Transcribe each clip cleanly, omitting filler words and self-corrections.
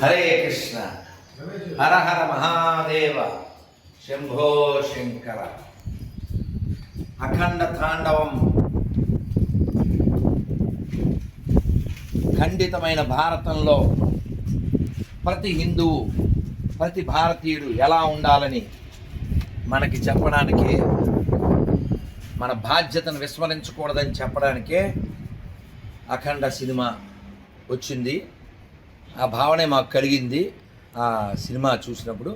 హరే కృష్ణ. హర హర మహాదేవ. శంభో శంకర. అఖండ తాండవం ఖండితమైన భారతంలో ప్రతి హిందువు, ప్రతి భారతీయుడు ఎలా ఉండాలని మనకి చెప్పడానికే, మన బాధ్యతను విస్మరించకూడదని చెప్పడానికే అఖండ సినిమా వచ్చింది. ఆ భావనే మాకు కలిగింది ఆ సినిమా చూసినప్పుడు.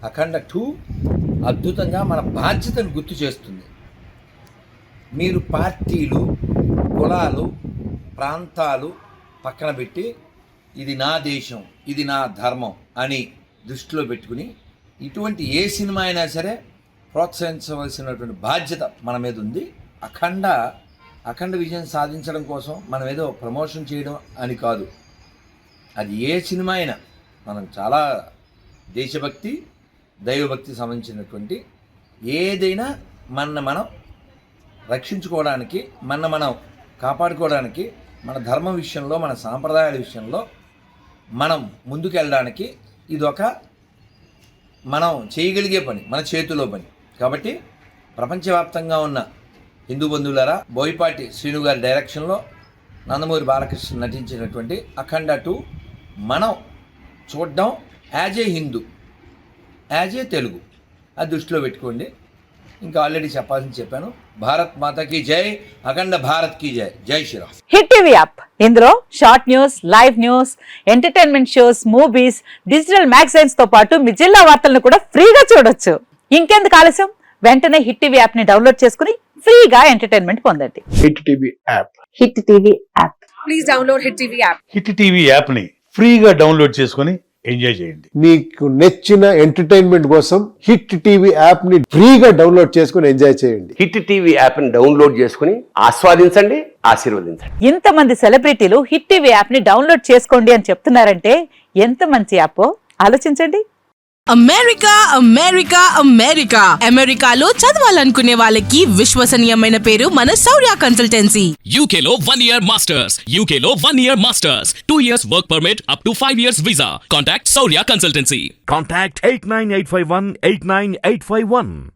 అఖండ 2 అద్భుతంగా మన బాధ్యతను గుర్తు చేస్తుంది. మీరు పార్టీలు, కులాలు, ప్రాంతాలు పక్కన పెట్టి ఇది నా దేశం, ఇది నా ధర్మం అని దృష్టిలో పెట్టుకుని ఇటువంటి ఏ సినిమా అయినా సరే ప్రోత్సహించవలసినటువంటి బాధ్యత మన మీద ఉంది. అఖండ విజయం సాధించడం కోసం మనం ఏదో ప్రమోషన్ చేయడం అని కాదు. అది ఏ సినిమా అయినా మనం చాలా దేశభక్తి, దైవభక్తి సంబంధించినటువంటి ఏదైనా మనం రక్షించుకోవడానికి, మనం కాపాడుకోవడానికి, మన ధర్మం విషయంలో, మన సాంప్రదాయాల విషయంలో మనం ముందుకు వెళ్ళడానికి ఇదొక మనం చేయగలిగే పని, మన చేతిలో పని. కాబట్టి ప్రపంచవ్యాప్తంగా ఉన్న హిందూ బంధువులారా, బోయపాటి శ్రీను గారి డైరెక్షన్లో నందమూరి బాలకృష్ణ నటించినటువంటి అఖండ 2 మనం చూడడం as a Hindu, as a Telugu అది దృష్టిలో పెట్టుకోండి. ఇంకా ఆల్రెడీ చెప్పాల్సింది చెప్పాను. భారత్ మాతాకి జై, అఖండ భారత్ కి జై. జై శ్రీరామ్. హిట్ టీవీ యాప్, ఇందులో short news, live news, entertainment shows, movies, digital magazines తో పాటు మీ జిల్లా వార్తలను కూడా ఫ్రీగా చూడొచ్చు. ఇంకెందుకు ఆలస్యం, వెంటనే హిట్ టీవీ యాప్ ని డౌన్లోడ్ చేసుకుని ఫ్రీగా ఎంటర్టైన్మెంట్ పొందండి. Hit TV app. Hit TV app. Please download hit TV app. Hit TV app ని ఫ్రీగా డౌన్లోడ్ చేసుకుని ఎంజాయ్ చేయండి. మీకు నచ్చిన ఎంటర్టైన్మెంట్ కోసం హిట్ టీవీ యాప్ ని ఫ్రీగా డౌన్లోడ్ చేసుకుని ఎంజాయ్ చేయండి. హిట్ టీవీ యాప్ ని డౌన్లోడ్ చేసుకుని ఆస్వాదించండి, ఆశీర్వదించండి. ఇంతమంది సెలబ్రిటీలు హిట్ టీవీ యాప్ ని డౌన్లోడ్ చేసుకోండి అని చెప్తున్నారంటే ఎంత మంచి యాప్ ఆలోచించండి. అమెరికా అమెరికా అమెరికా అమెరికాలో చదవాలనుకునే వాళ్ళకి విశ్వసనీయమైన పేరు మన శౌర్య కన్సల్టెన్సీ. UK లో 1 year masters. UK లో 1 year masters. 2 years work permit up to 5 years visa. Contact Saurya Consultancy. Contact 89851 89851.